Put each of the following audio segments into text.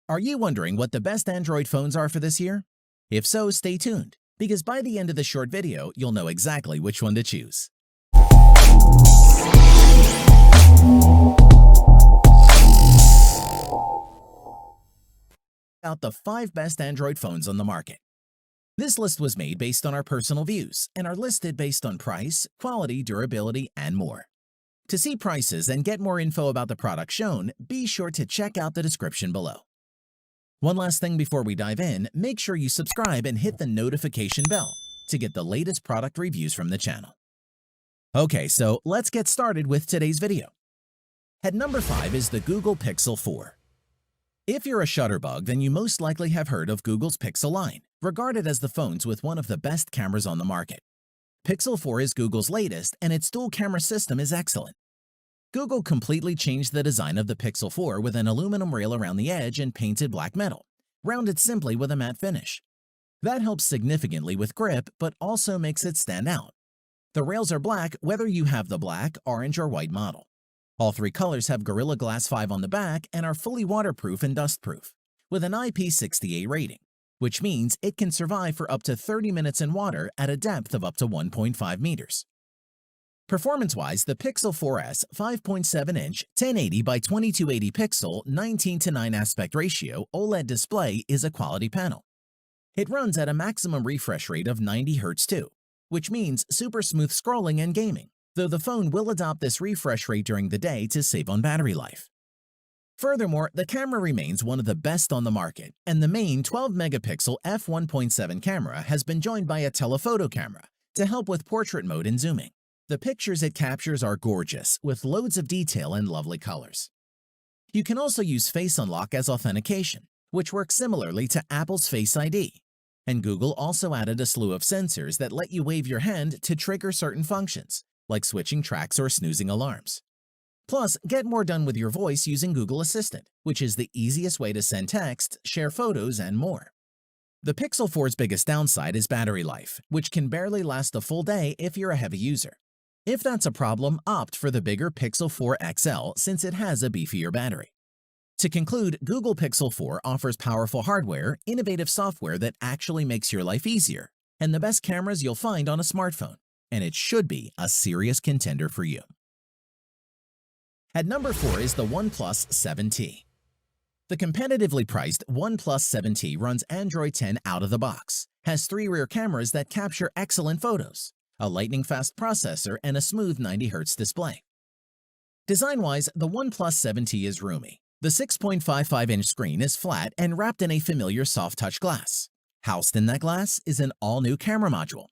Are you wondering what the best Android phones are for this year? If so, stay tuned, because by the end of the short video, you'll know exactly which one to choose. About the 5 best Android phones on the market. This list was made based on our personal views and are listed based on price, quality, durability, and more. To see prices and get more info about the product shown, be sure to check out the description below. One last thing before we dive in, make sure you subscribe and hit the notification bell to get the latest product reviews from the channel. Okay, so let's get started with today's video. At number 5 is the Google Pixel 4. If you're a Shutterbug, then you most likely have heard of Google's Pixel line, regarded as the phones with one of the best cameras on the market. Pixel 4 is Google's latest, and its dual camera system is excellent. Google completely changed the design of the Pixel 4 with an aluminum rail around the edge and painted black metal, rounded simply with a matte finish. That helps significantly with grip, but also makes it stand out. The rails are black whether you have the black, orange, or white model. All 3 colors have Gorilla Glass 5 on the back and are fully waterproof and dustproof, with an IP68 rating, which means it can survive for up to 30 minutes in water at a depth of up to 1.5 meters. Performance-wise, the Pixel 4S 5.7-inch 1080 by 2280 pixel 19:9 aspect ratio OLED display is a quality panel. It runs at a maximum refresh rate of 90 Hz too, which means super smooth scrolling and gaming, though the phone will adopt this refresh rate during the day to save on battery life. Furthermore, the camera remains one of the best on the market, and the main 12-megapixel f1.7 camera has been joined by a telephoto camera to help with portrait mode and zooming. The pictures it captures are gorgeous, with loads of detail and lovely colors. You can also use Face Unlock as authentication, which works similarly to Apple's Face ID. And Google also added a slew of sensors that let you wave your hand to trigger certain functions, like switching tracks or snoozing alarms. Plus, get more done with your voice using Google Assistant, which is the easiest way to send text, share photos, and more. The Pixel 4's biggest downside is battery life, which can barely last a full day if you're a heavy user. If that's a problem, opt for the bigger Pixel 4 XL since it has a beefier battery. To conclude, Google Pixel 4 offers powerful hardware, innovative software that actually makes your life easier, and the best cameras you'll find on a smartphone, and it should be a serious contender for you. At number 4 is the OnePlus 7T. The competitively priced OnePlus 7T runs Android 10 out of the box, has 3 rear cameras that capture excellent photos, a lightning-fast processor, and a smooth 90 Hz display. Design-wise, the OnePlus 7T is roomy. The 6.55-inch screen is flat and wrapped in a familiar soft-touch glass. Housed in that glass is an all-new camera module.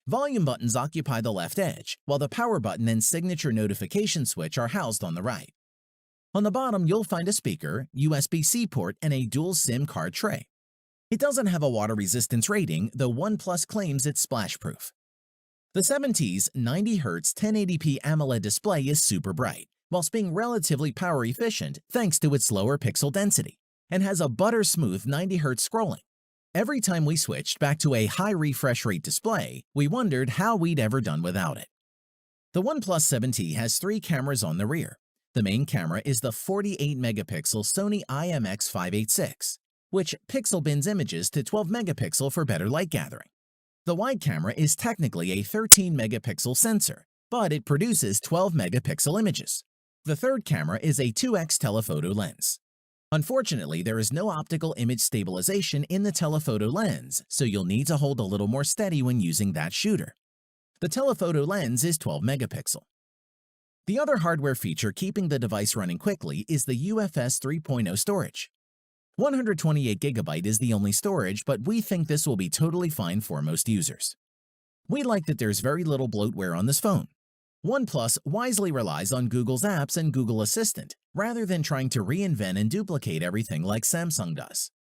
Volume buttons occupy the left edge, while the power button and signature notification switch are housed on the right. On the bottom, you'll find a speaker, USB-C port, and a dual SIM card tray. It doesn't have a water resistance rating, though OnePlus claims it's splash-proof. The 7T's 90 Hz 1080p AMOLED display is super bright, whilst being relatively power efficient thanks to its lower pixel density, and has a butter-smooth 90 Hz scrolling. Every time we switched back to a high refresh rate display, we wondered how we'd ever done without it. The OnePlus 7T has 3 cameras on the rear. The main camera is the 48-megapixel Sony IMX586, which pixel bins images to 12-megapixel for better light gathering. The wide camera is technically a 13-megapixel sensor, but it produces 12-megapixel images. The third camera is a 2x telephoto lens. Unfortunately, there is no optical image stabilization in the telephoto lens, so you'll need to hold a little more steady when using that shooter. The telephoto lens is 12 megapixel. The other hardware feature keeping the device running quickly is the UFS 3.0 storage. 128GB is the only storage, but we think this will be totally fine for most users. We like that there's very little bloatware on this phone. OnePlus wisely relies on Google's apps and Google Assistant, rather than trying to reinvent and duplicate everything like Samsung does.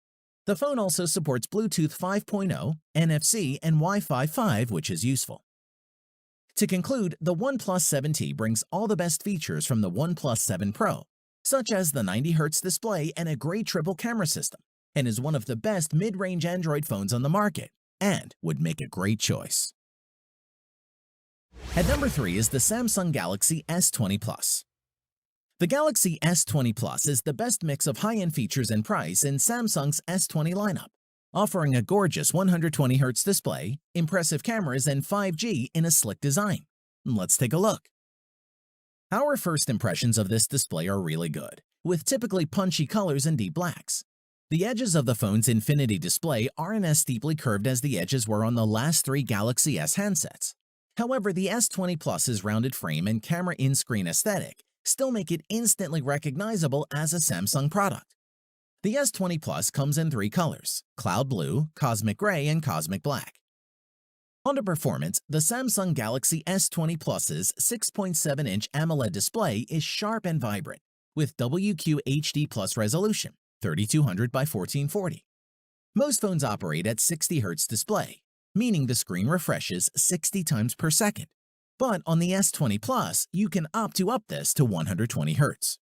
The phone also supports Bluetooth 5.0, NFC, and Wi-Fi 5, which is useful. To conclude, the OnePlus 7T brings all the best features from the OnePlus 7 Pro, such as the 90 Hz display and a great triple camera system, and is one of the best mid-range Android phones on the market, and would make a great choice. At number 3 is the Samsung Galaxy S20 Plus. The Galaxy S20 Plus is the best mix of high-end features and price in Samsung's S20 lineup, offering a gorgeous 120Hz display, impressive cameras, and 5G in a slick design. Let's take a look. Our first impressions of this display are really good, with typically punchy colors and deep blacks. The edges of the phone's Infinity display aren't as steeply curved as the edges were on the last three Galaxy S handsets. However, the S20 Plus's rounded frame and camera in-screen aesthetic still make it instantly recognizable as a Samsung product. The S20 Plus comes in three colors: Cloud Blue, Cosmic Gray, and Cosmic Black. On to performance, the Samsung Galaxy S20 Plus's 6.7-inch AMOLED display is sharp and vibrant, with WQHD Plus resolution, 3200 by 1440. Most phones operate at 60 Hz display, meaning the screen refreshes 60 times per second. But on the S20 Plus, you can opt to up this to 120 Hz.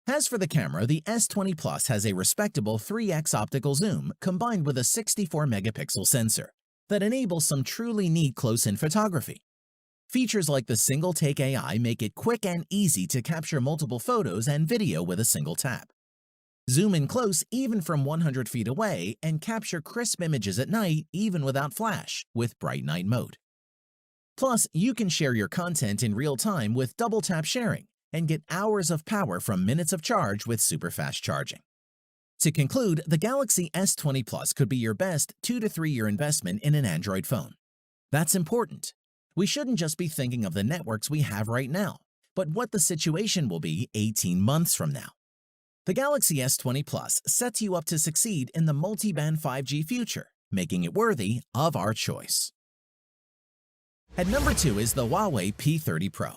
As for the camera, the S20 Plus has a respectable 3x optical zoom combined with a 64-megapixel sensor that enables some truly neat close-in photography. Features like the single-take AI make it quick and easy to capture multiple photos and video with a single tap. Zoom in close even from 100 feet away and capture crisp images at night even without flash with Bright Night mode. Plus, you can share your content in real time with double-tap sharing and get hours of power from minutes of charge with super fast charging. To conclude, the Galaxy S20 Plus could be your best 2 to 3 year investment in an Android phone. That's important. We shouldn't just be thinking of the networks we have right now, but what the situation will be 18 months from now. The Galaxy S20 Plus sets you up to succeed in the multi-band 5G future, making it worthy of our choice. At number 2 is the Huawei P30 Pro.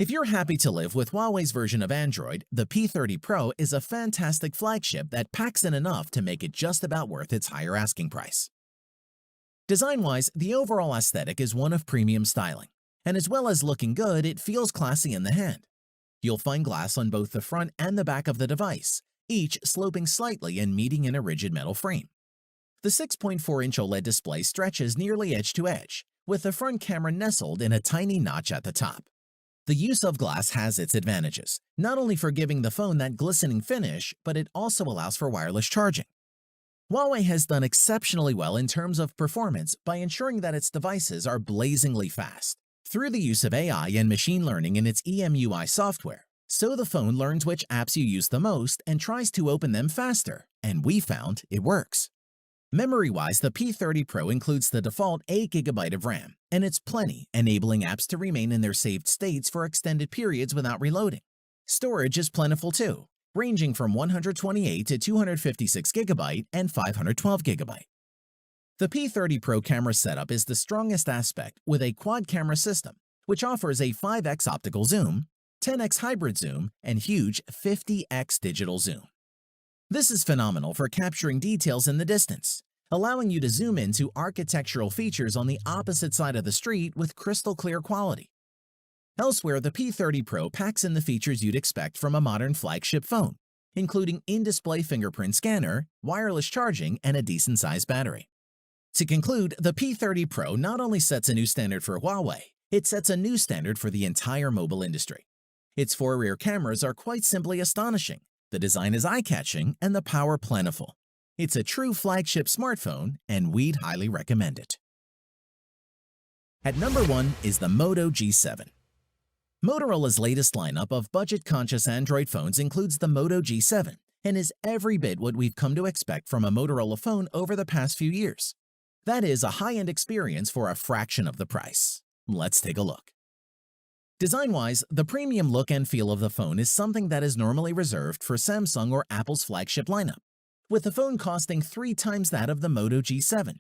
If you're happy to live with Huawei's version of Android, the P30 Pro is a fantastic flagship that packs in enough to make it just about worth its higher asking price. Design-wise, the overall aesthetic is one of premium styling, and as well as looking good, it feels classy in the hand. You'll find glass on both the front and the back of the device, each sloping slightly and meeting in a rigid metal frame. The 6.4-inch OLED display stretches nearly edge to edge, with the front camera nestled in a tiny notch at the top. The use of glass has its advantages, not only for giving the phone that glistening finish, but it also allows for wireless charging. Huawei has done exceptionally well in terms of performance by ensuring that its devices are blazingly fast through the use of AI and machine learning in its EMUI software, so the phone learns which apps you use the most and tries to open them faster, and we found it works. Memory-wise, the P30 Pro includes the default 8GB of RAM, and it's plenty, enabling apps to remain in their saved states for extended periods without reloading. Storage is plentiful too, ranging from 128 to 256GB and 512GB. The P30 Pro camera setup is the strongest aspect with a quad-camera system, which offers a 5x optical zoom, 10x hybrid zoom, and huge 50x digital zoom. This is phenomenal for capturing details in the distance, allowing you to zoom into architectural features on the opposite side of the street with crystal clear quality. Elsewhere, the P30 Pro packs in the features you'd expect from a modern flagship phone, including in-display fingerprint scanner, wireless charging, and a decent-sized battery. To conclude, the P30 Pro not only sets a new standard for Huawei, it sets a new standard for the entire mobile industry. Its 4 rear cameras are quite simply astonishing. The design is eye-catching and the power plentiful. It's a true flagship smartphone, and we'd highly recommend it. At number 1 is the Moto G7. Motorola's latest lineup of budget-conscious Android phones includes the Moto G7 and is every bit what we've come to expect from a Motorola phone over the past few years. That is a high-end experience for a fraction of the price. Let's take a look. Design-wise, the premium look and feel of the phone is something that is normally reserved for Samsung or Apple's flagship lineup, with the phone costing 3 times that of the Moto G7.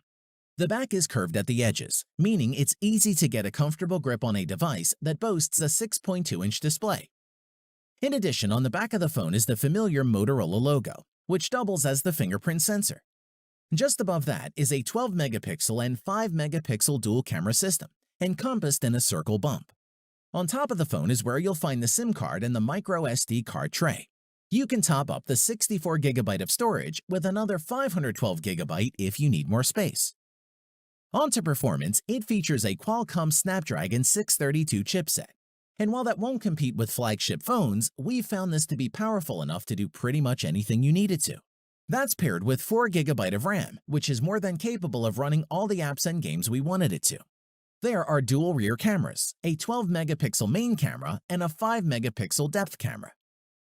The back is curved at the edges, meaning it's easy to get a comfortable grip on a device that boasts a 6.2-inch display. In addition, on the back of the phone is the familiar Motorola logo, which doubles as the fingerprint sensor. Just above that is a 12-megapixel and 5-megapixel dual camera system, encompassed in a circle bump. On top of the phone is where you'll find the SIM card and the micro SD card tray. You can top up the 64GB of storage with another 512GB if you need more space. On to performance, it features a Qualcomm Snapdragon 632 chipset, And while that won't compete with flagship phones, we've found this to be powerful enough to do pretty much anything you need it to. That's paired with 4 GB of RAM, which is more than capable of running all the apps and games we wanted it to. There are dual rear cameras, a 12-megapixel main camera, and a 5-megapixel depth camera.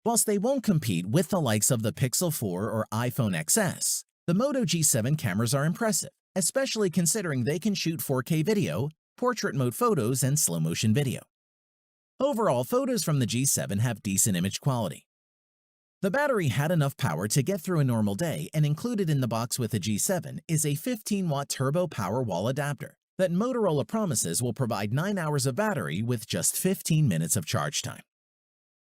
Whilst they won't compete with the likes of the Pixel 4 or iPhone XS, the Moto G7 cameras are impressive, especially considering they can shoot 4K video, portrait mode photos, and slow-motion video. Overall, photos from the G7 have decent image quality. The battery had enough power to get through a normal day, and included in the box with the G7 is a 15-watt turbo power wall adapter that Motorola promises will provide 9 hours of battery with just 15 minutes of charge time.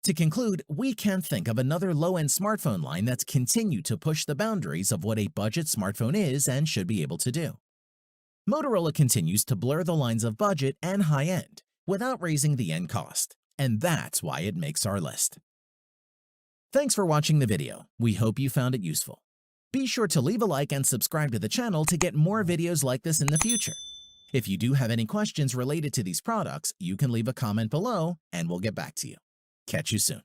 To conclude, we can't think of another low-end smartphone line that's continued to push the boundaries of what a budget smartphone is and should be able to do. Motorola continues to blur the lines of budget and high-end without raising the end cost, and that's why it makes our list. Thanks for watching the video. We hope you found it useful. Be sure to leave a like and subscribe to the channel to get more videos like this in the future. If you do have any questions related to these products, you can leave a comment below and we'll get back to you. Catch you soon.